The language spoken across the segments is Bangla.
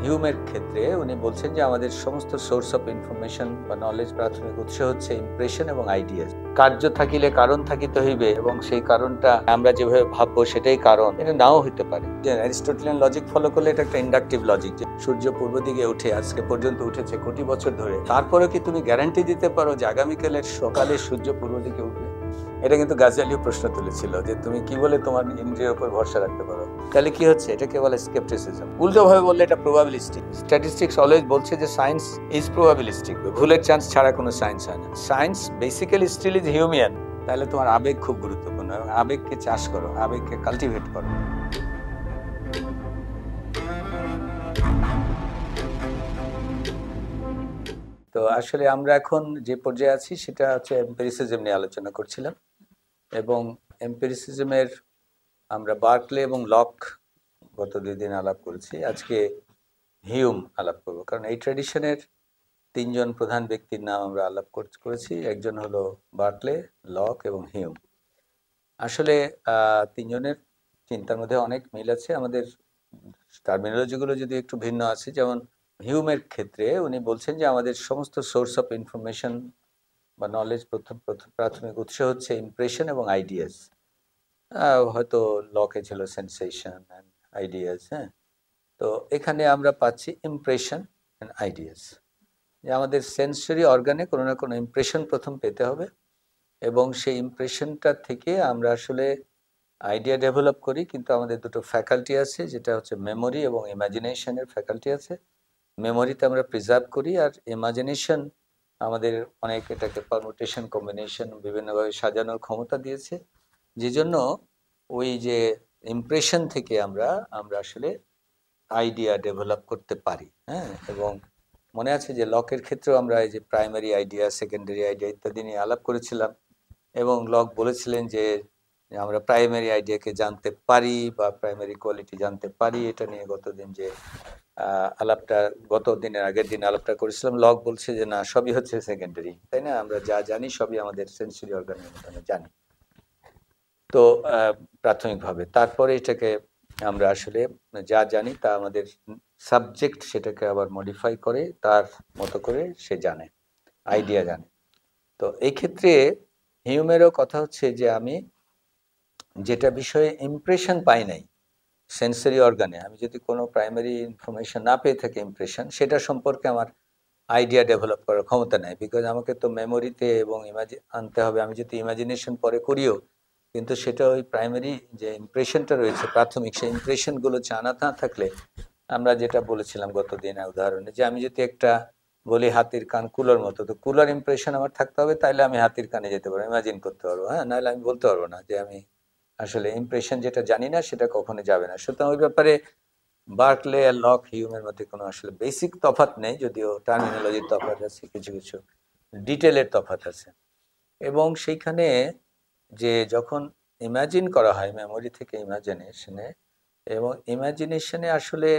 হিউমের ক্ষেত্রে উনি বলছেন যে আমাদের সমস্ত সোর্স অফ ইনফরমেশন বা নলেজ প্রাথমিক উৎস হচ্ছে ইমপ্রেশন এবং আইডিয়াস। কার্য থাকিলে কারণ থাকিতে হইবে এবং সেই কারণটা আমরা যেভাবে ভাববো সেটাই কারণ, এটা নাও হইতে পারে। যে অ্যারিস্টটলিয়ান লজিক ফলো করলে এটা একটা ইন্ডাকটিভ লজিক, যে সূর্য পূর্ব দিকে উঠে আজকে পর্যন্ত উঠেছে কোটি বছর ধরে, তারপরে কি তুমি গ্যারান্টি দিতে পারো যে আগামীকালের সকালে সূর্য পূর্ব দিকে উঠবে? এটা কিন্তু গাজালিও প্রশ্ন তুলেছিল যে তুমি কি বলে তোমার ইন্দ্রিয়ের উপর ভরসা রাখতে পারো? তাহলে কি হচ্ছে? এটাকে বলে স্কেপটিসিজম। উল্টো ভাবে বললে এটা প্রবাবিলিস্টিক। স্ট্যাটিস্টিক্স অলওয়েজ বলছে যে সায়েন্স ইজ প্রবাবিলিস্টিক, ভুলের চান্স ছাড়া কোনো সায়েন্স হয় না। Science basically still is human. তাহলে তোমার আবেগ খুব গুরুত্বপূর্ণ এবং আবেগকে চাষ করো, আবেগকে কালটিভেট করো। তো আসলে আমরা এখন যে পর্যায়ে আছি সেটা হচ্ছে এম্পিরিসিজম নিয়ে আলোচনা করছিলাম, এবং এম্পিরিসিজমের আমরা বার্কলে এবং লক গত 2 দিন আলাপ করেছি। আজকে হিউম আলাপ করব, কারণ এই ট্র্যাডিশনের 3 জন প্রধান ব্যক্তির নাম আমরা আলাপ করেছি। একজন হলো বার্কলে, লক এবং হিউম। আসলে 3 জনের চিন্তার মধ্যে অনেক মিল আছে, আমাদের টার্মিনোলজিগুলো যদি একটু ভিন্ন আছে। যেমন হিউমের ক্ষেত্রে উনি বলছেন যে আমাদের সমস্ত সোর্স অফ ইনফরমেশন বা নলেজ প্রাথমিক উৎস হচ্ছে ইমপ্রেশন এবং আইডিয়াস। হয়তো লকে ছিল সেন্সেশন অ্যান্ড আইডিয়াস। হ্যাঁ, তো এখানে আমরা পাচ্ছি ইমপ্রেশন অ্যান্ড আইডিয়াস, যে আমাদের সেন্সরি অর্গানে কোনো না কোনো ইমপ্রেশন প্রথম পেতে হবে, এবং সেই ইমপ্রেশনটা থেকে আমরা আসলে আইডিয়া ডেভেলপ করি। কিন্তু আমাদের দুটো ফ্যাকাল্টি আছে, যেটা হচ্ছে মেমোরি এবং ইমাজিনেশনের ফ্যাকাল্টি আছে। মেমোরিতে আমরা প্রিজার্ভ করি, আর ইমাজিনেশন আমাদের অনেক এটাকে পারমুটেশন কম্বিনেশন বিভিন্নভাবে সাজানোর ক্ষমতা দিয়েছে, যে জন্য ওই যে ইমপ্রেশন থেকে আমরা আসলে আইডিয়া ডেভেলপ করতে পারি। হ্যাঁ, এবং মনে আছে যে লকের ক্ষেত্রেও আমরা এই যে প্রাইমারি আইডিয়া, সেকেন্ডারি আইডিয়া ইত্যাদি নিয়ে আলাপ করেছিলাম, এবং লক বলেছিলেন যে আমরা প্রাইমারি আইডিয়াকে জানতে পারি বা প্রাইমারি কোয়ালিটি জানতে পারি। এটা নিয়ে গতদিন যে আলাপটা, গত দিনের আগের দিন আলাপটা করেছিলাম, লক বলছে যে না, সবই হচ্ছে সেকেন্ডারি, তাই না? আমরা যা জানি সবই আমাদের সেন্সরি অর্গানের মধ্যে জানি। তো প্রাথমিকভাবে তারপরে এটাকে আমরা আসলে যা জানি তা আমাদের সাবজেক্ট সেটাকে আবার মডিফাই করে তার মতো করে সে জানে, আইডিয়া জানে। তো এই ক্ষেত্রে হিউমেরও কথা হচ্ছে যে আমি যেটা বিষয়ে ইমপ্রেশন পাই নাই সেন্সরি অর্গানে, আমি যদি কোনো প্রাইমারি ইনফরমেশন না পেয়ে থাকি ইমপ্রেশন, সেটা সম্পর্কে আমার আইডিয়া ডেভেলপ করার ক্ষমতা নেই। বিকজ আমাকে তো মেমোরিতে এবং আনতে হবে। আমি যদি ইমাজিনেশন পরে করিও, কিন্তু সেটা ওই প্রাইমারি যে ইমপ্রেশনটা রয়েছে প্রাথমিক, সেই ইমপ্রেশনগুলো জানা না থাকলে, আমরা যেটা বলেছিলাম গত দিনে উদাহরণে, যে আমি যদি একটা বলি হাতির কান কুলোর মতো, তো কুলোর ইমপ্রেশন আমার থাকতে হবে, তাইলে আমি হাতির কানে যেতে পারবো, ইমাজিন করতে পারবো। হ্যাঁ, নাহলে আমি বলতে পারবো না যে আমি আসলে ইমপ্রেশন যেটা জানি না সেটা কখনো যাবে না। সুতরাং ওই ব্যাপারে বার্কলে আর লক হিউমের মধ্যে কোনো আসলে বেসিক তফাৎ নেই, যদিও টার্মিনোলজির তফাৎ আছে, কিছু কিছু ডিটেলের তফাৎ আছে। এবং সেইখানে যে যখন ইমাজিন করা হয় মেমোরি থেকে ইমাজিনেশনে, এবং ইমাজিনেশনে আসলে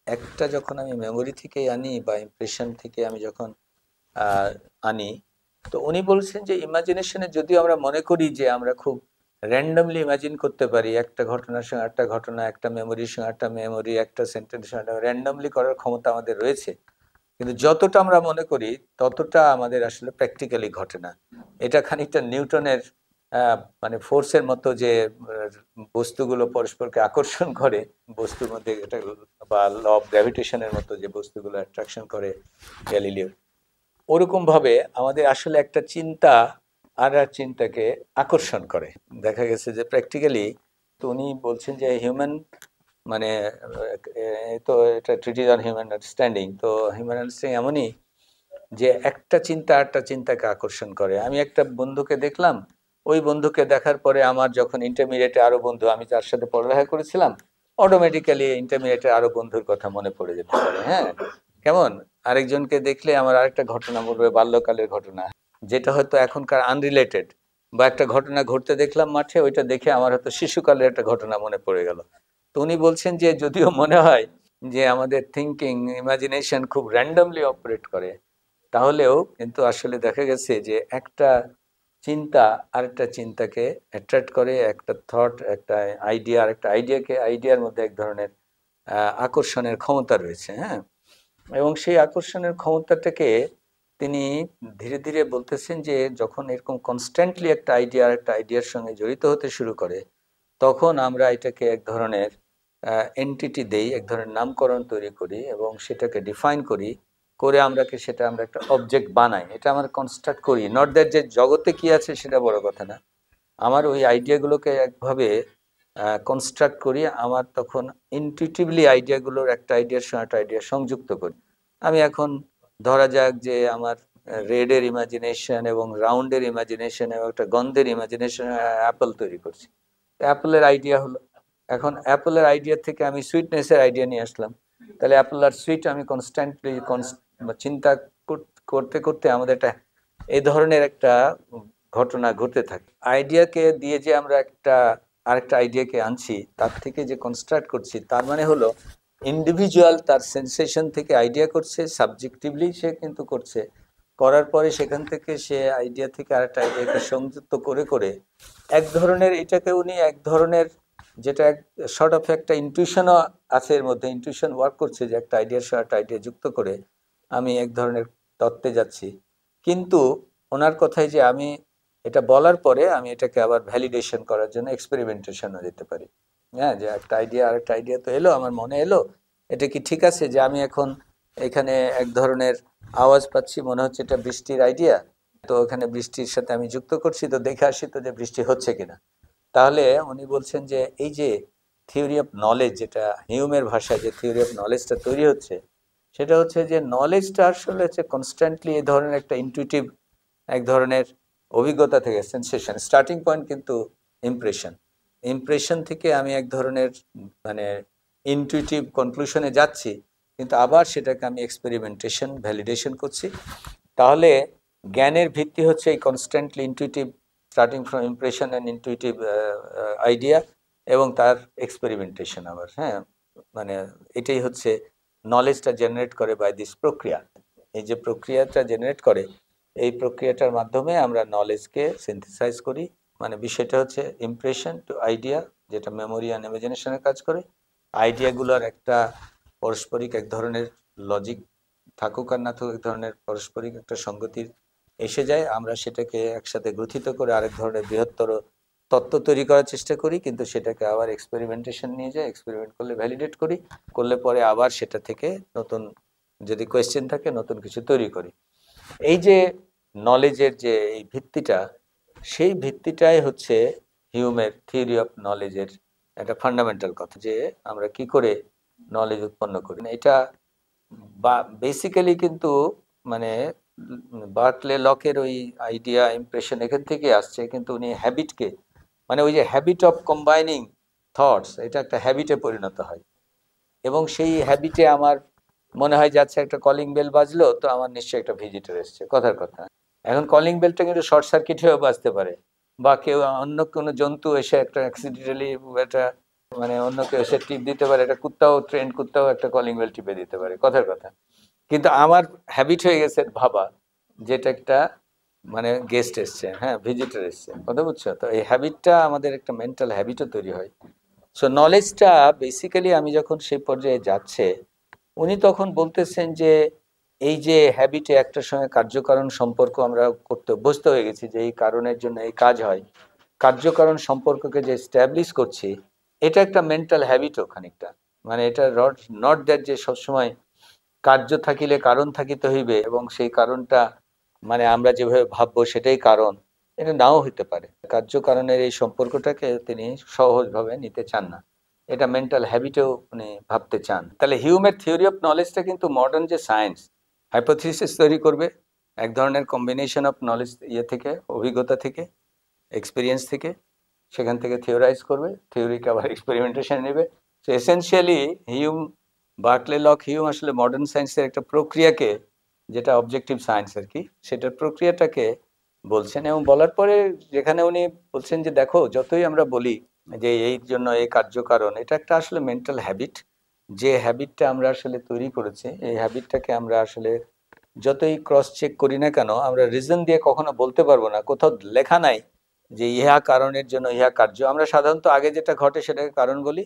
একটা যখন আমি মেমোরি থেকে আনি বা ইমপ্রেশন থেকে আমি যখন আনি, তো উনি বলছেন যে ইমাজিনেশনে যদিও আমরা মনে করি যে আমরা খুব র্যান্ডমলি ইমাজিন করতে পারি, একটা ঘটনার সঙ্গে একটা ঘটনা, একটা মেমোরির সঙ্গে একটা মেমোরি, একটা সেন্টেন্সের সঙ্গে র্যান্ডমলি করার ক্ষমতা আমাদের রয়েছে, কিন্তু যতটা আমরা মনে করি ততটা আমাদের আসলে প্র্যাকটিক্যালি ঘটে না। এটা খানিকটা নিউটনের মানে ফোর্সের মতো, যে বস্তুগুলো পরস্পরকে আকর্ষণ করে বস্তুর মধ্যে, এটা বা ল অফ গ্র্যাভিটেশনের মতো যে বস্তুগুলো অ্যাট্রাকশন করে গ্যালিলিও, ওরকম ভাবে আমাদের আসলে একটা চিন্তা আর এক চিন্তাকে আকর্ষণ করে। দেখা গেছে যে প্র্যাকটিক্যালি, তো উনি বলছেন যে হিউম্যান মানে তো এটা ট্রিটিজ অন হিউম্যান আন্ডারস্ট্যান্ডিং, তো হিউম্যান আন্ডারস্ট্যান্ডিং এমনই যে একটা চিন্তা আরেকটা চিন্তাকে আকর্ষণ করে। আমি একটা বন্ধুকে দেখলাম, ওই বন্ধুকে দেখার পরে আমার যখন ইন্টারমিডিয়েটে আরো বন্ধু, আমি তার সাথে পড়ালেখা করেছিলাম, অটোমেটিক্যালি ইন্টারমিডিয়েটে আরো বন্ধুর কথা মনে পড়ে যেতে পারে। হ্যাঁ, কেমন আরেকজনকে দেখলে আমার আরেকটা ঘটনা বলবে, বাল্যকালের ঘটনা, যেটা হয়তো এখনকার আনরিলেটেড, বা একটা ঘটনা ঘটতে দেখলাম মাঠে, ওইটা দেখে আমার হয়তো শিশুকালের একটা ঘটনা মনে পড়ে গেল। তো উনি বলছেন যে যদিও মনে হয় যে আমাদের থিঙ্কিং ইমাজিনেশন খুব র্যান্ডমলি অপারেট করে, তাহলেও কিন্তু আসলে দেখা গেছে যে একটা চিন্তা আরেকটা চিন্তাকে অ্যাট্রাক্ট করে, একটা থট একটা আইডিয়া আরেকটা আইডিয়ার মধ্যে এক ধরনের আকর্ষণের ক্ষমতা রয়েছে। হ্যাঁ, এবং সেই আকর্ষণের ক্ষমতাটাকে তিনি ধীরে ধীরে বলতেছেন যে যখন এরকম কনস্ট্যান্টলি একটা আইডিয়ার সঙ্গে জড়িত হতে শুরু করে, তখন আমরা এটাকে এক ধরনের এন্টিটি দেই, এক ধরনের নামকরণ তৈরি করি এবং সেটাকে ডিফাইন করি, করে সেটা আমরা একটা অবজেক্ট বানাই। এটা আমরা কনস্ট্রাক্ট করি, নট দ্যাট যে জগতে কি আছে সেটা বড় কথা না, আমার ওই আইডিয়াগুলোকে একভাবে কনস্ট্রাক্ট করি। আমার তখন ইনটিউটিভলি আইডিয়াগুলোর একটা আইডিয়ার সঙ্গে একটা আইডিয়া সংযুক্ত করি। আমি এখন ধরা যাক যে আমার রেডের ইমাজিনেশন এবং রাউন্ডের ইমাজিনেশন এবং একটা গন্ধের ইমাজিনেশন, অ্যাপল তৈরি করছি। অ্যাপলের আইডিয়া হলো, এখন অ্যাপলের আইডিয়া থেকে আমি সুইটনেসের আইডিয়া নিয়ে আসলাম। তাহলে অ্যাপল আর সুইট আমি কনস্ট্যান্টলি চিন্তা করতে করতে আমাদের একটা এই ধরনের একটা ঘটনা ঘটতে থাকে। আইডিয়াকে দিয়ে যে আমরা আরেকটা আইডিয়াকে আনছি, তার থেকে যে কনস্ট্রাক্ট করছি, তার মানে হলো ইন্ডিভিজুয়াল তার সেন্সেশন থেকে আইডিয়া করছে, সাবজেক্টিভলি সে কিন্তু করছে, করার পরে সেখান থেকে সে আইডিয়া থেকে আরেকটা আইডিয়াকে সংযুক্ত করে করে এক ধরনের, এটাকে উনি এক ধরনের, যেটা শর্ট অফ একটা ইনটিউশনও আছে এর মধ্যে, ইনটিউশন ওয়ার্ক করছে যে একটা আইডিয়ার সাথে একটা আইডিয়া যুক্ত করে আমি এক ধরনের তত্ত্বে যাচ্ছি। কিন্তু ওনার কথায় যে আমি এটা বলার পরে আমি এটাকে আবার ভ্যালিডেশন করার জন্য এক্সপেরিমেন্টেশনও যেতে পারি। হ্যাঁ, যে একটা আইডিয়া আরেকটা আইডিয়া তো এলো আমার মনে এলো, এটা কি ঠিক আছে যে আমি এখন এখানে এক ধরনের আওয়াজ পাচ্ছি, মনে হচ্ছে এটা বৃষ্টির আইডিয়া, তো ওখানে বৃষ্টির সাথে আমি যুক্ত করছি, তো দেখে আসি তো যে বৃষ্টি হচ্ছে কিনা। তাহলে উনি বলছেন যে এই যে থিওরি অফ নলেজ, যেটা হিউমের ভাষায় যে থিওরি অফ নলেজটা তৈরি হচ্ছে, সেটা হচ্ছে যে নলেজটা আসলে হচ্ছে কনস্ট্যান্টলি এই ধরনের একটা ইনটুইটিভ এক ধরনের অভিজ্ঞতা থেকে, সেন্সেশন স্টার্টিং পয়েন্ট কিন্তু ইমপ্রেশন, ইমপ্রেশন থেকে আমি এক ধরনের মানে ইনটুইটিভ কনক্লুশনে যাচ্ছি, কিন্তু আবার সেটাকে আমি এক্সপেরিমেন্টেশন ভ্যালিডেশন করছি। তাহলে জ্ঞানের ভিত্তি হচ্ছে এই constantly intuitive, starting from impression and intuitive idea এবং তার এক্সপেরিমেন্টেশন আবার। হ্যাঁ, মানে এটাই হচ্ছে নলেজটা জেনারেট করে বাই দিস প্রক্রিয়া। এই যে প্রক্রিয়াটা জেনারেট করে, এই প্রক্রিয়াটার মাধ্যমে আমরা নলেজকে সিনথেসাইজ করি। মানে বিষয়টা হচ্ছে ইমপ্রেশন টু আইডিয়া, যেটা মেমোরি অ্যান্ড ইমাজিনেশনের কাজ করে। আইডিয়াগুলোর একটা পারস্পরিক এক ধরনের লজিক থাকুক আর না থাকুক, এক ধরনের পারস্পরিক একটা সঙ্গতির এসে যায়, আমরা সেটাকে একসাথে গ্রথিত করে আরেক ধরনের বৃহত্তর তত্ত্ব তৈরি করার চেষ্টা করি, কিন্তু সেটাকে আবার এক্সপেরিমেন্টেশন নিয়ে যাই, এক্সপেরিমেন্ট করলে ভ্যালিডেট করি, করলে পরে আবার সেটা থেকে নতুন যদি কোয়েশ্চেন থাকে নতুন কিছু তৈরি করি। এই যে নলেজের যে এই ভিত্তিটা, সেই ভিত্তিটাই হচ্ছে হিউমের থিওরি অফ নলেজের একটা ফান্ডামেন্টাল কথা, যে আমরা কি করে নলেজ উৎপন্ন করি। এটা বা বেসিক্যালি কিন্তু মানে বার্কলে লকের ওই আইডিয়া ইমপ্রেশন এখান থেকে আসছে, কিন্তু উনি হ্যাবিটকে, মানে ওই যে হ্যাবিট অফ কম্বাইনিং থটস, এটা একটা হ্যাবিটে পরিণত হয়। এবং সেই হ্যাবিটে আমার মনে হয় যাচ্ছে একটা কলিং বেল বাজলো, তো আমার নিশ্চয়ই একটা ভিজিটর এসছে, কথার কথা। এখন কলিং বেলটা কিন্তু শর্ট সার্কিট হয়েও বাজতে পারে, বা কেউ অন্য কোনো জন্তু এসে একটা অ্যাক্সিডেন্টালি একটা মানে অন্য কেউ এসে টিপ দিতে পারে, একটা কুত্তাও, ট্রেন কুত্তাও একটা কলিং বেল টিপে দিতে পারে, কথার কথা। কিন্তু আমার হ্যাবিট হয়ে গেছে ভাবা যেটা একটা মানে গেস্ট এসছে, হ্যাঁ ভিজিটর এসছে, কথা বুঝছো তো? এই হ্যাবিটটা আমাদের একটা মেন্টাল হ্যাবিটও তৈরি হয়। সো নলেজটা বেসিক্যালি আমি যখন সেই পর্যায়ে যাচ্ছে, উনি তখন বলতেছেন যে এই যে হ্যাবিটে একটার সঙ্গে কার্যকারণ সম্পর্ক আমরা করতে অভ্যস্ত হয়ে গেছি, যে এই কারণের জন্য এই কাজ হয়, কার্যকারণ সম্পর্ককে যে স্ট্যাবলিশ করছি, এটা একটা মেন্টাল হ্যাবিটও খানিকটা। মানে এটা নট দ্যাট যে সবসময় কার্য থাকিলে কারণ থাকিতে হইবে এবং সেই কারণটা মানে আমরা যেভাবে ভাববো সেটাই কারণ, এটা নাও হইতে পারে। কার্য কারণের এই সম্পর্কটাকে তিনি সহজভাবে নিতে চান না, এটা মেন্টাল হ্যাবিটেও উনি ভাবতে চান। তাহলে হিউমের থিওরি অফ নলেজটা কিন্তু মডার্ন যে সায়েন্স হাইপোথিসিস তৈরি করবে, এক ধরনের কম্বিনেশন অফ নলেজ, ইয়ে থেকে, অভিজ্ঞতা থেকে, এক্সপিরিয়েন্স থেকে, সেখান থেকে থিওরাইজ করবে, থিওরিকে আবার এক্সপেরিমেন্টেশন নেবে। So essentially Hume, Berkeley lock Hume আসলে মডার্ন সায়েন্সের একটা প্রক্রিয়াকে, যেটা অবজেক্টিভ সায়েন্স আর কি, সেটার প্রক্রিয়াটাকে বলছেন। এবং বলার পরে যেখানে উনি বলছেন যে দেখো, যতই আমরা বলি যে এই জন্য এই কার্যকারণ, এটা একটা আসলে মেন্টাল হ্যাবিট, যে হ্যাবিটটা আমরা আসলে তৈরি করেছি, এই হ্যাবিটটাকে আমরা আসলে যতই ক্রস চেক করি না কেন, আমরা রিজন দিয়ে কখনো বলতে পারবো না। কোথাও লেখা নাই যে ইহা কারণের জন্য ইহা কার্য। আমরা সাধারণত আগে যেটা ঘটে সেটাকে কারণ বলি,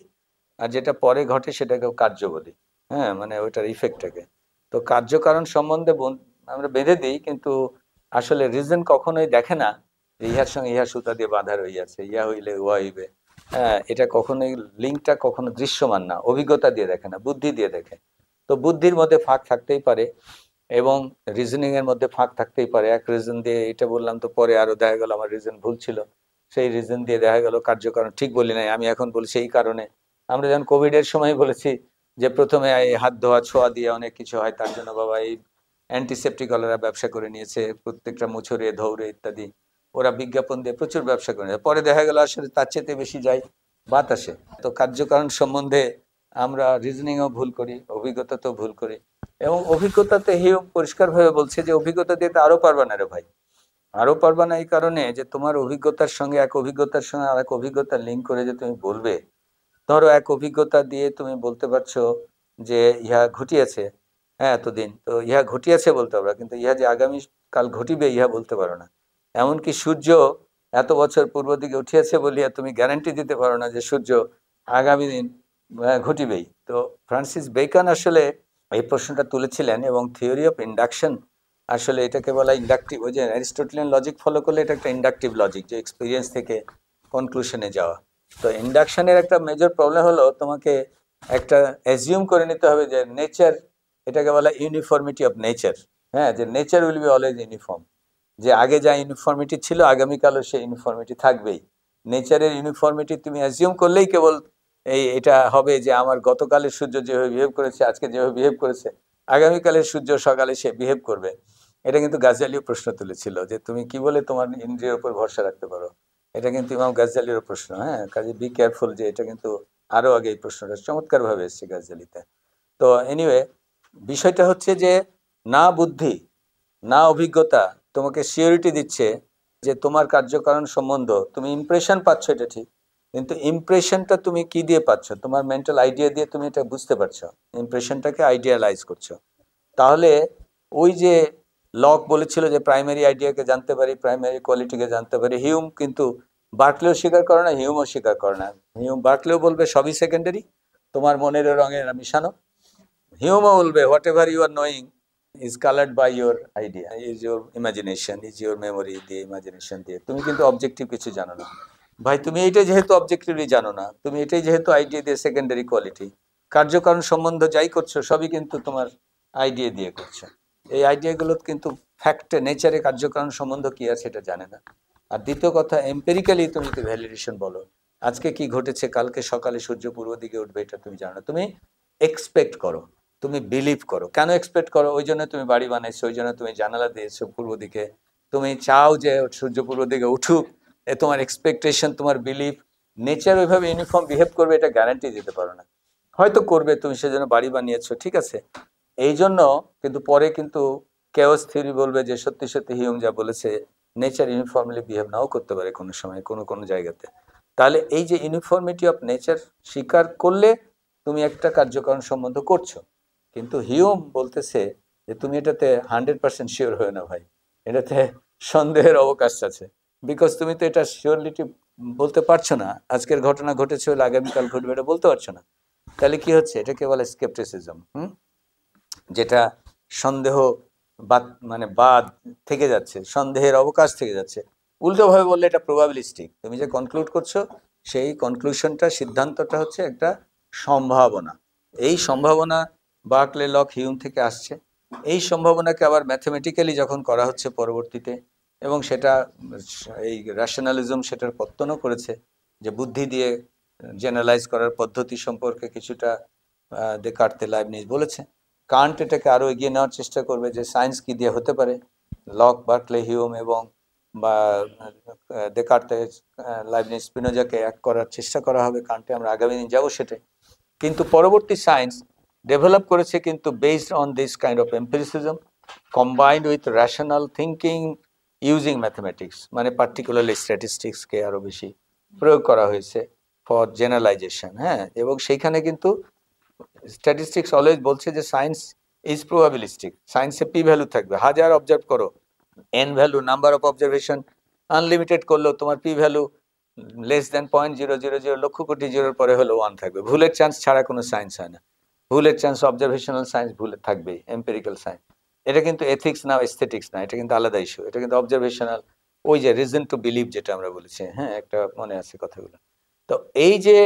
আর যেটা পরে ঘটে সেটাকেও কার্য বলি। হ্যাঁ, মানে ওইটার ইফেক্টটাকে। তো তো কার্যকারণ সম্বন্ধে আমরা বেঁধে দিই, কিন্তু আসলে রিজন কখনোই দেখে না যে ইহার সঙ্গে ইহা সুতা দিয়ে বাঁধা রইয়াছে, ইহা হইলে উহা হইবে। হ্যাঁ, এটা কখনোই লিঙ্কটা কখনো দৃশ্যমান না, অভিজ্ঞতা দিয়ে দেখে না, বুদ্ধি দিয়ে দেখে। তো বুদ্ধির মধ্যে ফাঁক থাকতেই পারে এবং রিজনিং এর মধ্যে ফাঁক থাকতেই পারে। এক রিজন দিয়ে এটা বললাম, তো পরে আরো দেখা গেল আমার রিজন ভুল ছিল, সেই রিজন দিয়ে দেখা গেল কার্যকারণ ঠিক বলি নাই, আমি এখন বলছি এই কারণে। আমরা যখন কোভিড এর সময় বলেছি যে প্রথমে এই হাত ধোয়া ছোঁয়া দিয়ে অনেক কিছু হয়, তার জন্য বাবা এই অ্যান্টিসেপ্টিক ওরা ব্যবসা করে নিয়েছে, প্রত্যেকটা মুছরে ধৌরে ইত্যাদি ওরা বিজ্ঞাপন দিয়ে প্রচুর ব্যবসা করে নিয়েছে। পরে দেখা গেল আসলে তার চেয়ে বেশি যায় বাতাসে। তো কার্যকারণ সম্বন্ধে আমরা রিজনিংও ভুল করি, অভিজ্ঞতাতেও ভুল করি। এবং অভিজ্ঞতাতে হিউম পরিষ্কারভাবে বলছে যে অভিজ্ঞতা দিয়ে তো আরো পারবা না রে ভাই, আরো পারবা না এই কারণে যে তোমার অভিজ্ঞতার সঙ্গে এক অভিজ্ঞতার সঙ্গে আর এক অভিজ্ঞতা লিঙ্ক করে যে তুমি বলবে। ধরো এক অভিজ্ঞতা দিয়ে তুমি বলতে পারছো যে ইহা ঘটিয়েছে, হ্যাঁ এতদিন, তো ইহা ঘটিয়েছে বলতে পারো, কিন্তু ইহা যে আগামী কাল ঘটিবে ইহা বলতে পারো না। এমনকি সূর্য এত বছর পূর্ব দিকে উঠিয়েছে বলিয়া তুমি গ্যারান্টি দিতে পারো না যে সূর্য আগামী দিন ঘটিবেই। তো ফ্রান্সিস বেকন আসলে এই প্রশ্নটা তুলেছিলেন, এবং থিওরি অফ ইন্ডাকশন আসলে এটাকে বলা ইন্ডাকটিভ। ওই যে অ্যারিস্টটলিয়ান লজিক ফলো করলে এটা একটা ইন্ডাকটিভ লজিক, যে এক্সপিরিয়েন্স থেকে কনক্লুশনে যাওয়া। তো ইন্ডাকশনের একটা মেজর প্রবলেম হলো তোমাকে একটা অ্যাজিউম করে নিতে হবে যে নেচার, এটাকে বলা ইউনিফর্মিটি অফ নেচার। হ্যাঁ, যে nature will be always uniform, যে আগে যা ইউনিফর্মিটি ছিল আগামীকালও সেই ইউনিফর্মিটি থাকবেই। নেচারের ইউনিফর্মিটি তুমি অ্যাজিউম করলেই কেবল এটা হবে যে আমার গতকালের সূর্য যেভাবে বিহেভ করেছে, আজকে যেভাবে বিহেভ করেছে, আগামীকালের সূর্য সকালে সে বিহেভ করবে। এটা কিন্তু গাজ্জালিও প্রশ্ন তুলেছিল যে তুমি কি বলে তোমার ইন্দ্রিয়ের উপর ভরসা রাখতে পারো। এটা কিন্তু ইমাম গাজ্জালিরও প্রশ্ন। হ্যাঁ, কাজে বি কেয়ারফুল, যে এটা কিন্তু আরো আগে এই প্রশ্নটা চমৎকার ভাবে এসছে গাজ্জালিতে। তো এনিওয়ে, বিষয়টা হচ্ছে যে না বুদ্ধি না অভিজ্ঞতা তোমাকে সিওরিটি দিচ্ছে যে তোমার কার্যকারণ সম্বন্ধ, তুমি ইমপ্রেশন পাচ্ছ এটা ঠিক, কিন্তু ইমপ্রেশনটা তুমি কি দিয়ে পাচ্ছ? তোমার মেন্টাল আইডিয়া দিয়ে তুমি এটা বুঝতে পারছো, ইমপ্রেশনটাকে আইডিয়ালাইজ করছো। তাহলে ওই যে লক বলেছিল যে প্রাইমারি আইডিয়াকে জানতে পারি, প্রাইমারি কোয়ালিটিকে জানতে পারি, হিউম কিন্তু বার্কলেও স্বীকার করে না, হিউমও স্বীকার করে না। হিউম বার্কলেও বলবে সবই সেকেন্ডারি, তোমার মনের রঙের মিশানো। হিউমও বলবে whatever you are knowing is coloured by your idea, is your imagination, is your memory দিয়ে, ইমাজিনেশন দিয়ে। তুমি কিন্তু অবজেক্টিভ কিছু জানো না ভাই, তুমি এইটাই যেহেতু অবজেক্টিভলি জানো না, তুমি এটাই যেহেতু আইডিয়া দিয়ে সেকেন্ডারি কোয়ালিটি, কার্যকারণ সম্বন্ধ যাই করছো সবই কিন্তু তোমার আইডিয়া দিয়ে করছো। এই আইডিয়াগুলো কিন্তু ফ্যাক্টে, নেচারে কার্যকারণ সম্বন্ধ কি আছে এটা জানে না। আর দ্বিতীয় কথা, এম্পেরিক্যালি তুমি তো ভ্যালিডেশন বলো, আজকে কি ঘটেছে, কালকে সকালে সূর্য পূর্ব দিকে উঠবে, এটা তুমি জানো না। তুমি এক্সপেক্ট করো, তুমি বিলিভ করো। কেন এক্সপেক্ট করো? ওই জন্য তুমি বাড়ি বানাইছো, ওই জন্য তুমি জানালা দিয়েছো পূর্ব দিকে, তুমি চাও যে সূর্য পূর্ব দিকে উঠুক, তোমার এক্সপেকটেশন, তোমার বিলিভ। নেচার ওইভাবে ইউনিফর্ম বিহেভ করবে এটা গ্যারান্টি দিতে পারো না, হয়তো করবে, তুমি সেজন্য বাড়ি বানিয়েছো, ঠিক আছে। এই জন্য কিন্তু পরে কিন্তু কেওস থিওরি বলবে যে সত্যি সত্যি হিউম যা বলেছে, নেচার ইউনিফর্মলি বিহেভ নাও করতে পারে কোনো সময় কোনো কোনো জায়গাতে। তাহলে এই যে ইউনিফর্মিটি অফ নেচার স্বীকার করলে তুমি একটা কার্যকারণ সম্বন্ধ করছো, কিন্তু হিউম বলতেছে যে তুমি এটাতে 100% শিওর হয়ে না ভাই, এটাতে সন্দেহের অবকাশ আছে। বিকজ তুমি তো এটা শিওরলিটি বলতে পারছো না, আজকের ঘটনা ঘটেছে হলে আগামীকাল ঘটবে এটা বলতে পারছো না। তাহলে কি হচ্ছে? এটাকে বলে স্কেপটিসিজম, যেটা সন্দেহ মানে বাদ থেকে যাচ্ছে, সন্দেহের অবকাশ থেকে যাচ্ছে। উল্টোভাবে বললে এটা প্রবাবিলিস্টিক, তুমি যে কনক্লুড করছো সেই কনক্লুশনটা, সিদ্ধান্তটা হচ্ছে একটা সম্ভাবনা। এই সম্ভাবনা বার্কলে, লক, হিউম থেকে আসছে। এই সম্ভাবনাকে আবার ম্যাথমেটিক্যালি যখন করা হচ্ছে পরবর্তীতে, এবং সেটা এই র্যাশনালিজম সেটার পত্তনও করেছে, যে বুদ্ধি দিয়ে জেনারেলাইজ করার পদ্ধতি সম্পর্কে কিছুটা দেকার্তে, লাইবনিজ বলেছে। কান্ট এটাকে আরো এগিয়ে নেওয়ার চেষ্টা করবে যে সায়েন্স কি দিয়ে হতে পারে। লক, বার্কলে, হিউম এবং বা দেকার্তে, লাইবনিজ, স্পিনোজাকে এক করার চেষ্টা করা হবে কান্টে। আমরা আগামী দিন যাবো সেটাই। কিন্তু পরবর্তী সায়েন্স ডেভেলপ করেছে কিন্তু based on this kind of empiricism combined with rational thinking using mathematics, মানে পার্টিকুলারলি স্ট্যাটিস্টিক্সকে আরো বেশি প্রয়োগ করা হয়েছে ফর জেনারেলাইজেশন। হ্যাঁ, এবং সেইখানে কিন্তু স্ট্যাটিস্টিক্স অলওয়েজ বলছে যে সায়েন্স ইজ প্রবাবিলিস্টিক, সায়েন্সে পি ভ্যালু থাকবে, হাজার অবজার্ভ করো, N value, number of observation unlimited করলেও তোমার P value less than 0.000 lakh crore জিরোর পরে হলো 1 থাকবে। ভুলের চান্স ছাড়া কোনো সায়েন্স হয় না। ভুলের চান্স অবজারভেশনাল সায়েন্স ভুলে থাকবেই, এম্পিরিক্যাল সায়েন্স। এটা কিন্তু এথিক্স না, এস্থেটিক্স না, এটা কিন্তু আলাদা ইস্যু। এটা কিন্তু অবজারভেশনাল, ওই যে রিজন টু বিলিভ যেটা আমরা বলেছি, হ্যাঁ, একটা মনে আছে কথাগুলো। তো এই যে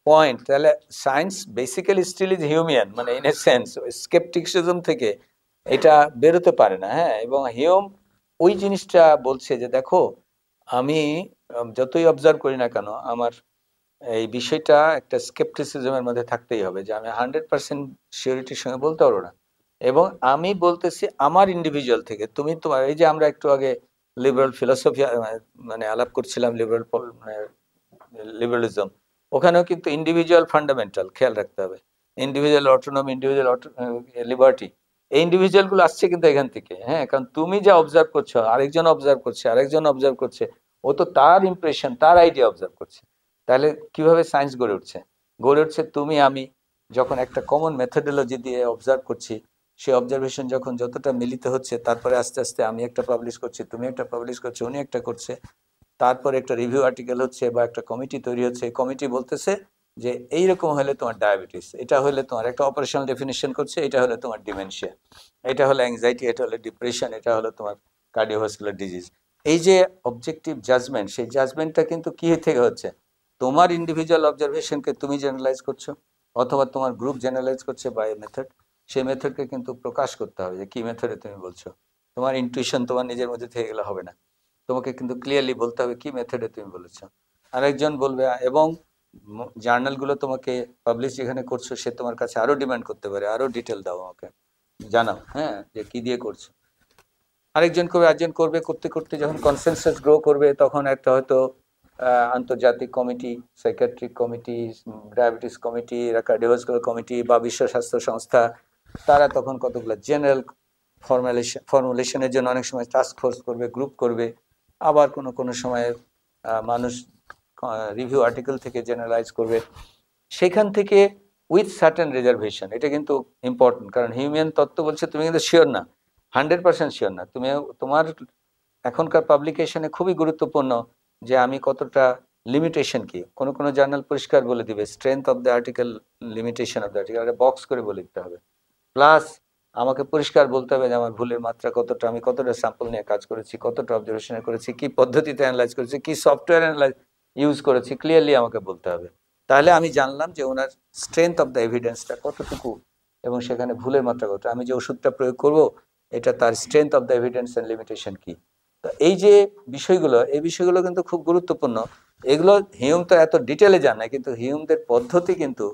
পয়েন্ট, তাহলে science basically still is human, মানে ইন এ সেন্স স্কেপটিসিজম থেকে এটা বেরোতে পারে না। হ্যাঁ, এবং হিউম ওই জিনিসটা বলছে যে দেখো, আমি যতই অবজার্ভ করি না কেন, আমার এই বিষয়টা একটা স্কেপটিসিজমের মধ্যে থাকতেই হবে, যে আমি 100% শিওরিটির সঙ্গে বলতে পারবো না। এবং আমি বলতেছি আমার ইন্ডিভিজুয়াল থেকে, তুমি তোমার এই যে আমরা একটু আগে লিবারাল ফিলসফি মানে আলাপ করছিলাম, লিবারালিজম, ওখানেও কিন্তু ইন্ডিভিজুয়াল ফান্ডামেন্টাল খেয়াল রাখতে হবে, ইন্ডিভিজুয়াল অটোনমি, ইন্ডিভিজুয়াল লিবার্টি, এই ইন্ডিভিজুয়াল গুলো আসছে কিন্তু এখান থেকে। হ্যাঁ, কারণ তুমি যা অবজার্ভ করছো, আরেকজন অবজার্ভ করছে, আরেকজন অবজার্ভ করছে, ও তো তার ইমপ্রেশন, তার আইডিয়া অবজার্ভ করছে। তাহলে কিভাবে সায়েন্স গড়ে উঠছে? গড়ে উঠছে তুমি আমি যখন একটা কমন মেথোডোলজি দিয়ে অবজার্ভ করছি, সেই অবজারভেশন যখন যতটা মিলিত হচ্ছে, তারপরে আস্তে আস্তে আমি একটা পাবলিশ করছি, তুমি একটা পাবলিশ করছো, উনি একটা করছে, তারপরে একটা রিভিউ আর্টিকেল হচ্ছে বা একটা কমিটি তৈরি হচ্ছে। কমিটি বলতেছে যে এইরকম হলে তোমার ডায়াবেটিস, এটা হলে তোমার একটা অপারেশনাল ডেফিনিশন করছে, এটা হলে তোমার ডিমেনশিয়া, এটা হলে অ্যাংজাইটি, এটা হলে ডিপ্রেশন, এটা হলো তোমার কার্ডিওভাস্কুলার ডিজিজ। এই যে অবজেক্টিভ জাজমেন্ট, সেই জাজমেন্টটা কিন্তু কি থেকে হচ্ছে? তোমার ইন্ডিভিজুয়াল অবজারভেশনকে তুমি জেনারেলাইজ করছো, অথবা তোমার গ্রুপ জেনারেলাইজ করছে বাই মেথড। সেই মেথডকে কিন্তু প্রকাশ করতে হবে যে কি মেথডে তুমি বলছো। তোমার ইনটুইশন তোমার নিজের মধ্যে থেকে গেলে হবে না, তোমাকে কিন্তু ক্লিয়ারলি বলতে হবে কি মেথডে তুমি বলেছো। আরেকজন বলবে, এবং জার্নালগুলো তোমাকে পাবলিশ যেখানে করছো, সে তোমার কাছে আরো ডিমান্ড করতে পারে, আরো ডিটেল দাও, আমাকে জানাও, হ্যাঁ, যে কি দিয়ে করছো। আরেকজন করবে, একজন করবে, করতে করতে যখন কনসেনসাস গ্রো করবে, তখন একটা হয়তো আন্তর্জাতিক committee, psychiatric committee, diabetes committee, cardiovascular committee বা বিশ্ব স্বাস্থ্য সংস্থা, তারা তখন কতগুলো জেনারেল ফর্মুলেশনের জন্য অনেক সময় টাস্ক ফোর্স করবে, গ্রুপ করবে। আবার কোনো কোনো সময় মানুষ রিভিউ আর্টিকেল থেকে জেনারেলাইজ করবে। সেখান থেকে উইথ সার্টেন রিজার্ভেশন, এটা কিন্তু ইম্পর্টেন্ট, কারণ হিউম্যান তত্ত্ব বলছে তুমি কিন্তু শিওর না, 100% শিওর না। তুমি তোমার এখনকার পাবলিকেশনে খুবই গুরুত্বপূর্ণ যে আমি কতটা লিমিটেশন কি। কোনো কোনো জার্নাল পরিষ্কার বলে দিবে strength of the article, limitation of the article, একটা বক্স করে বলে দিতে হবে। প্লাস আমাকে পরিষ্কার বলতে হবে যে আমার ভুলের মাত্রা কতটা, আমি কতটা স্যাম্পল নিয়ে কাজ করেছি, কতটা অবজারভেশন করেছি, কি পদ্ধতিতে অ্যানালাইজ করেছি, কি সফটওয়্যার অ্যানালাইজ ইউজ করেছি, ক্লিয়ারলি আমাকে বলতে হবে। তাহলে আমি জানলাম যে ওনার স্ট্রেংথ অফ দ্য এভিডেন্সটা কতটুকু, এবং সেখানে ভুলের মাত্রা কত, আমি যে ওষুধটা প্রয়োগ করব এটা তার strength of the evidence and limitation কি। তো এই যে বিষয়গুলো, এই বিষয়গুলো কিন্তু খুব গুরুত্বপূর্ণ। এগুলো হিউম তো এত ডিটেলে জানে, কিন্তু হিউমদের পদ্ধতি কিন্তু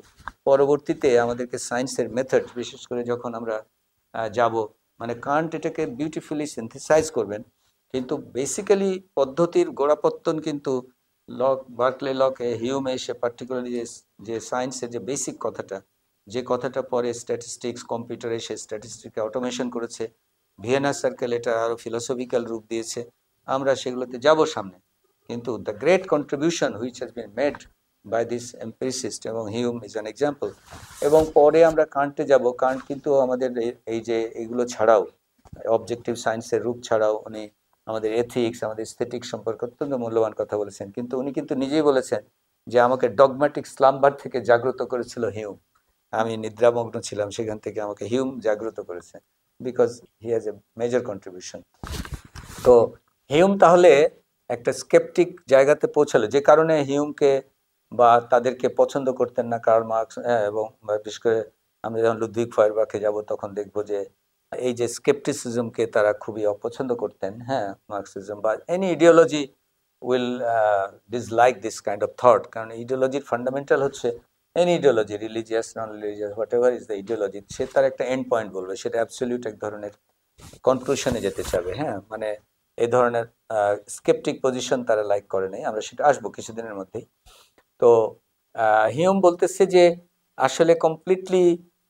পরবর্তীতে আমাদেরকে সায়েন্সের মেথড, বিশেষ করে যখন আমরা যাব, মানে কান্ট এটাকে বিউটিফুলি সিনথেসাইজ করবেন, কিন্তু বেসিক্যালি পদ্ধতির গোড়াপত্তন কিন্তু লক, বার্কলে লকে, হিউম এসে পার্টিকুলারলি যে সায়েন্সের যে বেসিক কথাটা, যে কথাটা পরে স্ট্যাটিস্টিক্স, কম্পিউটারে সে স্ট্যাটিস্টিক্সকে অটোমেশন করেছে, ভিয়েনা সার্কেল এটা আরও ফিলোসফিক্যাল রূপ দিয়েছে, আমরা সেগুলোতে যাব সামনে। কিন্তু the great contribution which has been made by this empiricist, এবং হিউম ইজ অ্যান এক্সাম্পল। এবং পরে আমরা কান্টে যাব। কান্ট কিন্তু আমাদের এই যে এগুলো ছাড়াও, অবজেক্টিভ সায়েন্সের রূপ ছাড়াও, উনি আমাদের এথিক্স, আমাদের স্থেটিক্স সম্পর্কে অত্যন্ত মূল্যবান কথা বলেছেন। কিন্তু উনি কিন্তু নিজেই বলেছেন যে আমাকে ডগম্যাটিক স্লাম্বার থেকে জাগ্রত করেছিল হিউম, আমি নিদ্রামগ্ন ছিলাম, সেখান থেকে আমাকে হিউম জাগ্রত করেছে, because he has a major contribution. তো হিউম তাহলে একটা স্কেপটিক জায়গাতে পৌঁছালো, যে কারণে হিউমকে বা তাদেরকে পছন্দ করতেন না কার্ল মার্কস, এবং বিশেষ করে আমরা যখন লুডভিগ ফয়ারবাখে যাব, তখন দেখবো যে এই যে স্কেপটিসিজমকে তারা খুবই অপছন্দ করতেন। হ্যাঁ, মার্কসিজম বা any ideology will dislike this kind of thought, কারণ ইডিওলজির ফান্ডামেন্টাল হচ্ছে any ideology, religious, non religious, whatever is the ideology, সে তার একটা এন্ড পয়েন্ট বলবে, সেটা অ্যাবসলিউট এক ধরনের কনক্লুশনে যেতে চাবে। হ্যাঁ, মানে এই ধরনের স্কেপটিক পজিশন তারা লাইক করে নাই, আমরা সেটা আসবো কিছুদিনের মধ্যেই। তো হিউম বলতেছে যে আসলে কমপ্লিটলি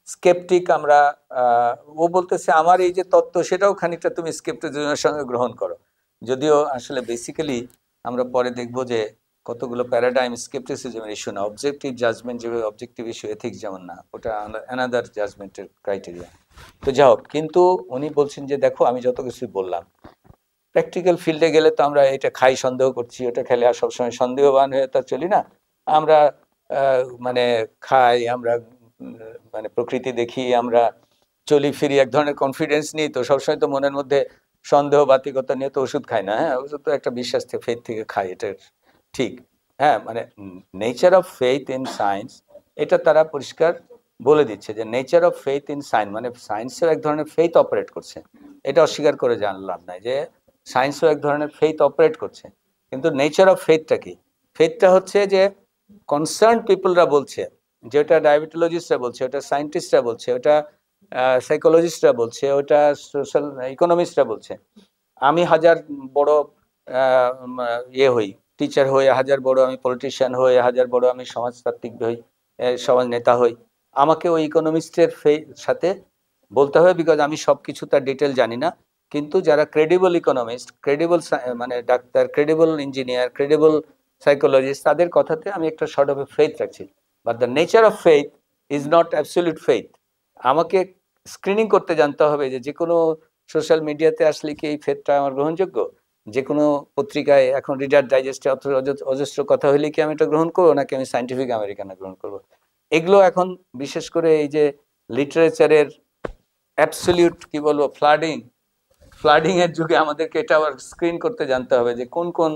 স্কেপটিক আমরা, ও বলতেছে আমার এই যে তত্ত্ব সেটাও খানিকটা তুমি স্কেপটিজমের সঙ্গে গ্রহণ করো, যদিও আসলে বেসিক্যালি আমরা পরে দেখবো যে কতগুলো প্যারাডাইম স্কেপটিসিজমের ইস্যু না, অবজেক্টিভ জাজমেন্ট যেভাবে অবজেক্টিভ ইস্যু, এথিক্স যেমন না, ওটা অ্যানাদার জাজমেন্টের ক্রাইটেরিয়া। তো যাই হোক, কিন্তু উনি বলছেন যে দেখো আমি যত কিছুই বললাম, প্র্যাকটিক্যাল ফিল্ডে গেলে তো আমরা এটা খাই সন্দেহ করছি, ওটা খেলে আর সবসময় সন্দেহবান হয়ে তা চলি না, আমরা মানে খাই, আমরা মানে প্রকৃতি দেখি, আমরা চলি ফিরি, এক ধরনের কনফিডেন্স নিই, তো সবসময় তো মনের মধ্যে সন্দেহ বাতিকতা নিয়ে তো ওষুধ খাই না, হ্যাঁ ওষুধ তো একটা বিশ্বাস থেকে, ফেথ থেকে খাই, এটা ঠিক। হ্যাঁ, মানে nature of faith in science, এটা তারা পরিষ্কার বলে দিচ্ছে যে nature of faith in science, মানে সায়েন্সেও এক ধরনের ফেথ অপারেট করছে, এটা অস্বীকার করে জানলাম না যে সায়েন্সও এক ধরনের ফেথ অপারেট করছে। কিন্তু নেচার অফ ফেথটা কি? ফেথটা হচ্ছে যে কনসার্ন পিপলরা বলছে, যেটা ডায়াবেটোলজিস্টরা বলছে, ওটা সায়েন্টিস্টরা বলছে, ওটা সাইকোলজিস্টরা বলছে, ওটা সোশ্যাল ইকোনমিস্টরা বলছে। আমি হাজার বড় ইয়ে হই, টিচার হই, হাজার বড় আমি পলিটিশিয়ান হই, হাজার বড় আমি সমাজতাত্ত্বিক হই, সমাজ নেতা হই, আমাকে ওই ইকোনমিস্টের সাথে বলতে হবে, বিকজ আমি সব কিছু তার ডিটেল জানি না। কিন্তু যারা ক্রেডিবল ইকোনমিস্ট, ক্রেডিবল মানে doctor, credible engineer, credible psychologist, তাদের কথাতে আমি একটা শর্ট অফ ফেথ রাখছি। But the nature of faith is not absolute faith. আমাকে স্ক্রিনিং করতে জানতে হবে যে কোনো সোশ্যাল মিডিয়াতে আসলে কি এই ফেথটা আমার গ্রহণযোগ্য, যে কোনো পত্রিকায় এখন রিডার ডাইজেস্টে অজস্র কথা হলে কি আমি এটা গ্রহণ করবো, নাকি আমি সায়েন্টিফিক আমেরিকানা গ্রহণ করবো। এগুলো এখন বিশেষ করে এই যে লিটারেচারের অ্যাবসলিউট কি বলবো ফ্লাডিং এর যুগে আমাদেরকে এটা আবার স্ক্রিন করতে জানতে হবে যে কোন কোন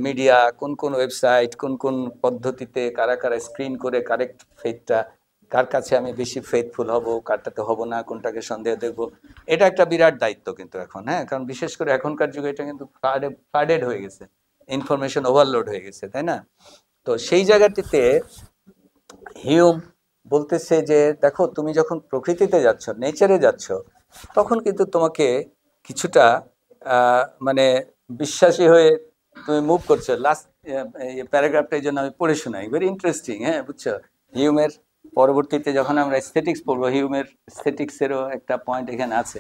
মিডিয়া, কোন কোন ওয়েবসাইট, কোন কোন পদ্ধতিতে কারা কারা স্ক্রিন করে কারেক্ট ফেথটা, কার কাছে আমি বেশি ফেথফুল হব, কারটাতে হব না, কোনটাকে সন্দেহ দেখবো। এটা একটা বিরাট দায়িত্ব কিন্তু এখন, হ্যাঁ, কারণ বিশেষ করে এখনকার যুগে এটা কিন্তু ফ্লাডেড হয়ে গেছে, ইনফরমেশন ওভারলোড হয়ে গেছে, তাই না? তো সেই জায়গাটিতে হিউম বলতেছে যে দেখো, তুমি যখন প্রকৃতিতে যাচ্ছ, নেচারে যাচ্ছ, তখন কিন্তু তোমাকে কিছুটা মানে বিশ্বাসী হয়ে তুমি মুভ করছো। লাস্ট প্যারাগ্রাফটা এই জন্য আমি পড়ে শোনাই, ভেরি ইন্টারেস্টিং, হ্যাঁ, বুঝছো? হিউমের পরবর্তীতে যখন আমরা এস্থেটিক্স পড়বো, হিউমের এস্থেটিক্সেরও একটা পয়েন্ট এখানে আছে,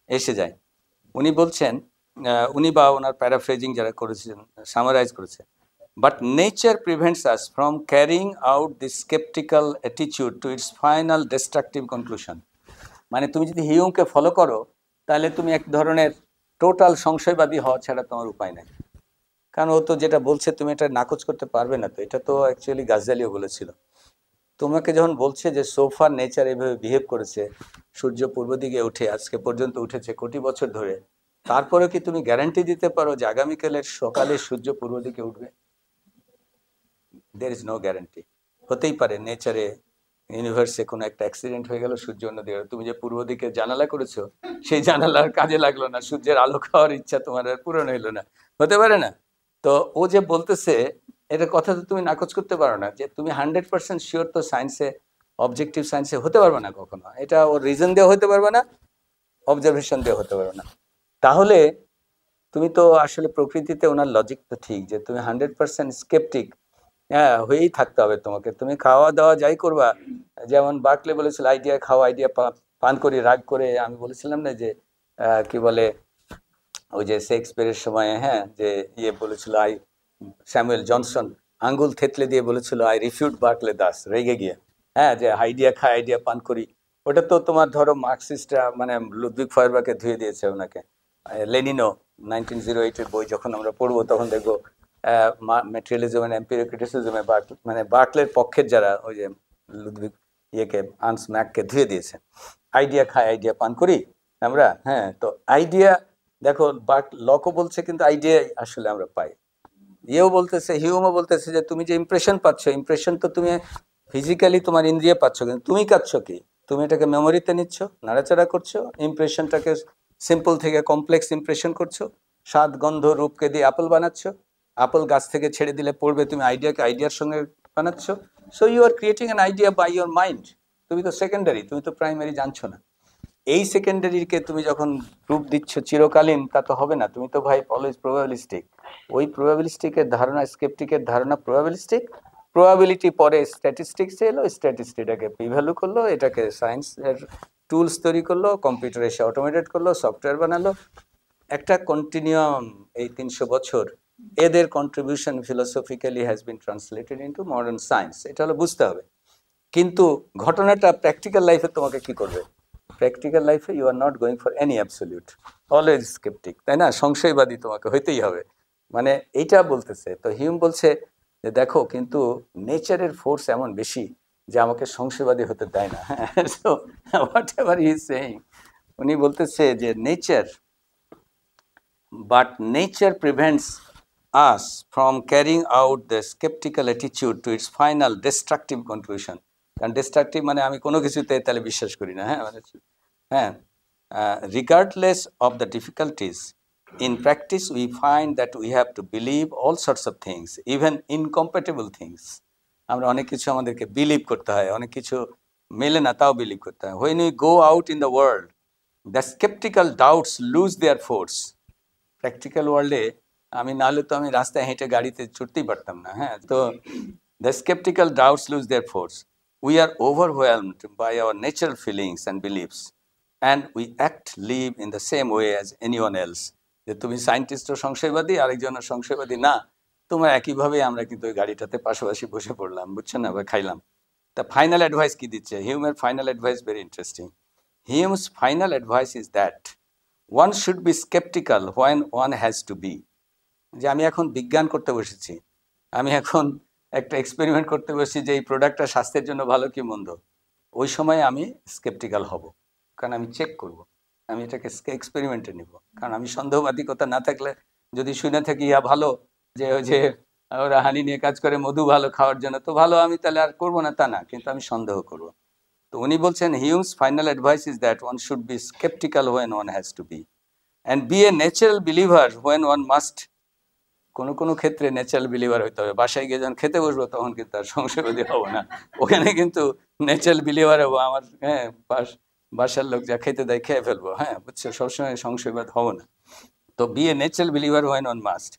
এসে যায়। উনি বলছেন, উনি বা ওনার প্যারাফ্রেজিং যারা করেছেন, সামারাইজ করেছে, but nature prevents us from carrying out this skeptical attitude to its final destructive conclusion. মানে তুমি যদি হিউমকে ফলো করো, তাহলে তুমি এক ধরনের টোটাল সংশয়বাদী হওয়া ছাড়া তোমার উপায় নাই। কারণ ও তো যেটা বলছে তুমি এটা নাকচ করতে পারবে না। তো এটা তো অ্যাকচুয়ালি গাজ্জালিও বলেছিল। তোমাকে যখন বলছে যে সোফার নেচার এভাবে বিহেভ করেছে, সূর্য পূর্ব দিকে উঠে আজকে পর্যন্ত উঠেছে কোটি বছর ধরে, তারপরে কি তুমি গ্যারান্টি দিতে পারো যে আগামীকালের সকালে সূর্য পূর্ব দিকে উঠবে? There is no guarantee. হতেই পারে নেচারে, ইউনিভার্সে কোনো একটা অ্যাক্সিডেন্ট হয়ে গেল, সূর্য অন্য দিকে, তুমি যে পূর্ব দিকে জানালা করেছো, সেই জানালার কাজে লাগলো না, সূর্যের আলো খাওয়ার ইচ্ছা তোমার আর পূরণ হইলো না, হতে পারে না? তো ও যে বলতেছে, এটা কথা তো তুমি নাকচ করতে পারো না যে তুমি 100% শিওর তো সায়েন্সে, অবজেক্টিভ সায়েন্সে হতে পারবে না কখনো। এটা ওর রিজন দিয়ে হতে পারবে না, অবজারভেশন দিয়ে হতে পারবে না। তাহলে তুমি তো আসলে প্রকৃতিতে, ওনার লজিক তো ঠিক যে তুমি 100% স্কেপটিক, হ্যাঁ, হয়েই থাকতে হবে তোমাকে। তুমি খাওয়া দাওয়া যাই করবা, যেমন বার্কলে বলেছিল আইডিয়া খাও, আইডিয়া পান করি রাগ করে। আমি বলেছিলাম না যে কি বলে, ওই যে শেক্সপিয়ারের সময়, হ্যাঁ, যে ইয়ে বলেছিল, স্যামুয়েল জনসন আঙ্গুল থেতলে দিয়ে বলেছিল আই রিফিউট বার্কলে দাস, রেগে গিয়ে, হ্যাঁ, যে আইডিয়া খাই, আইডিয়া পান করি। ওটা তো তোমার ধরো মার্কসিস্টরা, মানে লুডভিগ ফয়ারবাখকে ধুয়ে দিয়েছে ওনাকে। লেনিনো 1908-এর বই যখন আমরা পড়বো, তখন দেখবো ম্যাটেরিয়ালিজম এন্ড এম্পিরিক্যাল ক্রিটিসিজমে মানে বার্কলের পক্ষের যারা, ওই যে লুডভিগ ইয়েকে, আনস ম্যাককে ধুয়ে দিয়েছে। আইডিয়া খাই, আইডিয়া পান করি আমরা, হ্যাঁ। তো আইডিয়া দেখো, লকও বলছে কিন্তু আইডিয়া আসলে আমরা পাই। ইয়েও বলতেছে, হিউমও বলতেছে যে তুমি যে ইমপ্রেশন পাচ্ছ, ইমপ্রেশন তো তুমি ফিজিক্যালি তোমার ইন্দ্রিয়ে পাচ্ছ, কিন্তু তুমি কাচ্ছ কি? তুমি এটাকে মেমোরিতে নিচ্ছ, নাড়াচাড়া করছো, ইমপ্রেশনটাকে সিম্পল থেকে কমপ্লেক্স ইমপ্রেশন করছো, স্বাদ গন্ধ রূপকে দিয়ে আপেল বানাচ্ছ, আপেল গাছ থেকে ছেড়ে দিলে পড়বে, তুমি আইডিয়াকে আইডিয়ার সঙ্গে বানাচ্ছ। So you are creating an idea by your mind. তুমি তো সেকেন্ডারি, তুমি তো প্রাইমারি জানছো না। এই সেকেন্ডারিকে তুমি যখন রূপ দিচ্ছ চিরকালীন, তা তো হবে না। তুমি তো ভাই অলওয়েজ প্রবাবিলিস্টিক। ওই প্রবাবিলিস্টিকের ধারণা, স্কেপটিকের ধারণা প্রবাবিলিস্টিক, প্রবাবিলিটি পরে স্ট্যাটিস্টিক্সে এলো, স্ট্যাটিস্টিকটাকে পি-ভ্যালু করলো, এটাকে সায়েন্সের টুলস তৈরি করলো, কম্পিউটার এসে অটোমেটেড করলো, সফটওয়্যার বানালো, একটা কন্টিনিউয়াম। এই 300 বছর এদের contribution philosophically has been translated into modern science. এটা হলো বুঝতে হবে। কিন্তু ঘটনাটা প্র্যাকটিক্যাল লাইফে তোমাকে কি করবে? প্র্যাকটিক্যাল লাইফে you are not going for any absolute, always sceptic, তাই না? সংশয়বাদী তোমাকে হইতেই হবে, মানে এইটা বলতেছে। তো হিউম বলছে যে দেখো, কিন্তু নেচারের ফোর্স এমন বেশি যে আমাকে সংশয়বাদী হতে দেয় না। So what ever he is saying, উনি বলতেছে যে nature prevents us from carrying out the skeptical attitude to its final destructive conclusion. কারণ destructive মানে আমি কোনো কিছুতে তাহলে বিশ্বাস করি না, হ্যাঁ, regardless of the difficulties, in practice we find that we have to believe all sorts of things, even incompatible things. আমরা অনেক কিছু আমাদেরকে বিলিভ করতে হয়, অনেক কিছু মেলে না তাও বিলিভ করতে হয়। When we go out in the world, the skeptical doubts lose their force. Practical ওয়ার্ল্ডে আমি নাহলে তো আমি রাস্তায় হেঁটে গাড়িতে চড়তেই পারতাম না, তো the sceptical doubts lose their force, we are overwhelmed by our natural feelings and beliefs and we act live in the same way as anyone else. যে তুমি সায়েন্টিস্টও সংশয়বাদী, আরেকজনও সংশয়বাদী না, তোমার একইভাবে আমরা কিন্তু ওই গাড়িটাতে পাশাপাশি বসে পড়লাম, বুঝছেন না, বা খাইলাম। তা ফাইনাল অ্যাডভাইস কি দিচ্ছে হিউমের? Final advice very interesting. Hume's final advice is that one should be skeptical when one has to be. যে আমি এখন বিজ্ঞান করতে বসেছি, আমি এখন একটা এক্সপেরিমেন্ট করতে বসেছি যে এই প্রোডাক্টটা স্বাস্থ্যের জন্য ভালো কি মন্দ, ওই সময় আমি স্কেপটিক্যাল হব, কারণ আমি চেক করব, আমি এটাকে এক্সপেরিমেন্টে নিব। কারণ আমি সন্দেহবাদিকতা না থাকলে যদি শুনে থাকি ইয়া ভালো, যে ওই যে ওরা হানি নিয়ে কাজ করে, মধু ভালো খাওয়ার জন্য, তো ভালো, আমি তাহলে আর করবো না তা না, কিন্তু আমি সন্দেহ করব। তো উনি বলছেন Hume's final advice is that one should be sceptical when one has to be and be a natural believer when one must. কোনো ক্ষেত্রে ন্যাচারাল বিলিভার হইতে হবে। বাসায় গিয়ে যখন খেতে বসবো তখন কিন্তু আর সংশয়বাদী হবো না, ওখানে কিন্তু ন্যাচারাল বিলিভার হবো। আমার বাসার লোক যা খেতে দেয় খেয়ে ফেলবো, বুঝছো, সবসময় সংশয়বাদ হবো না। তো be a natural believer when one must,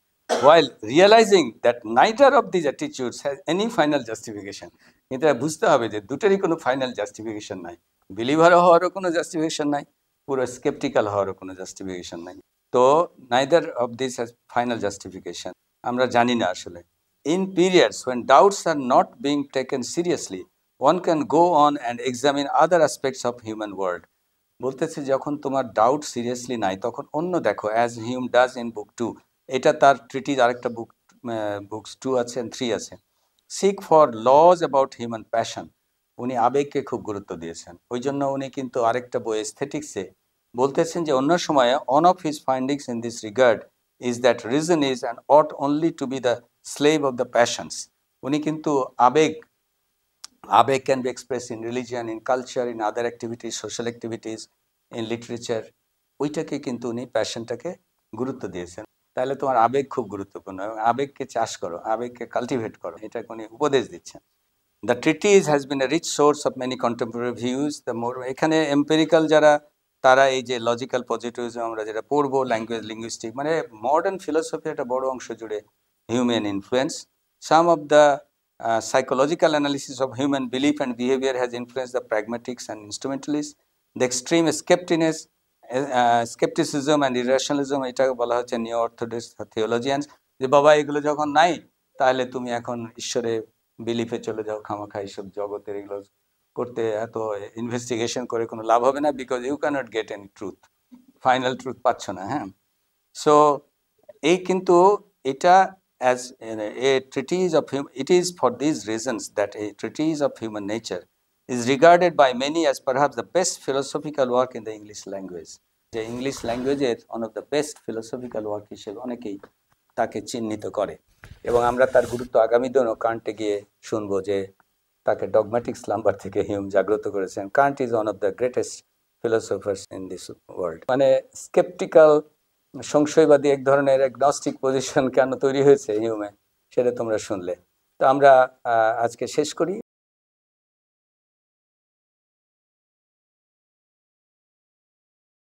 while realizing that neither of these attitudes has any final justification. কিন্তু বুঝতে হবে যে দুটোরই কোনো ফাইনাল জাস্টিফিকেশন নাই, বিলিভার হওয়ারও কোনো জাস্টিফিকেশন নাই, পুরো স্কেপটিক্যাল হওয়ারও কোনো জাস্টিফিকেশন নাই। তো neither of these has final justification. আমরা জানি না আসলে। In periods when doubts are not being taken seriously, one can go on and examine other aspects of human world. বলতেছে যখন তোমার ডাউট সিরিয়াসলি নাই তখন অন্য দেখো, অ্যাজ হিউম ডাজ ইন বুক 2, এটা তার ট্রিটিজ, আরেকটা বুকস 2 আছে, 3 আছে। Seek for laws about human passion, উনি আবেগকে খুব গুরুত্ব দিয়েছেন, ওই জন্য উনি কিন্তু আরেকটা বই এস্থেটিক্সে বলতেছেন যে অন্য সময়ে one of his findings in this regard is that reason is and ought only to be the slave of the passions. উনি কিন্তু আবেগ can be expressed in religion, in culture, in other activities, social activities, in literature, ওইটাকে কিন্তু উনি প্যাশনটাকে গুরুত্ব দিয়েছেন। তাহলে তোমার আবেগ খুব গুরুত্বপূর্ণ, এবং আবেগকে চাষ করো, আবেগকে কালটিভেট করো, এটাকে উনি উপদেশ দিচ্ছেন। The treatise has been a rich source of many contemporary views. The more এখানে এম্পেরিক্যাল যারা, তারা এই যে লজিক্যাল পজিটিভিজম আমরা যেটা পড়বো, ল্যাঙ্গুয়েজ লিঙ্গুইস্টিক, মানে মডার্ন ফিলোসফি একটা বড় অংশ জুড়ে human influence. Some of the psychological analysis of human belief and behavior has influenced the pragmatics and instrumentalists. The extreme skepticism and irrationalism, এটা বলা হচ্ছে নিও অর্থোডক্স থিওলজিয়ানস, যে বাবা এগুলো যখন নাই তাহলে তুমি এখন ঈশ্বরে বিলিফে চলে যাও, খামাখা এইসব জগতের এগুলো করতে এত ইনভেস্টিগেশন করে কোনো লাভ হবে না, because you can't get any truth, final truth পাচ্ছ না। সো এই কিন্তু এটা as a treatise of it is for these reasons that a treatise of human nature is regarded by many as perhaps the best philosophical work in the English language. The English language is one of the best philosophical work হিসেবে অনেকেই তাকে চিহ্নিত করে, এবং আমরা তার গুরুত্ব আগামী দিনও কান্টে গিয়ে শুনবো যে তাকে ডগম্যাটিক স্লাম্বার থেকে হিউম জাগ্রত করেছেন। Kant is one of the greatest philosophers in this world. মানে স্কেপটিক্যাল, সংশয়বাদী, এক ধরনের অ্যাগনস্টিক পজিশন কেন তৈরি হয়েছে হিউমে, সেটা তোমরা শুনলে। তো আমরা আজকে শেষ করি।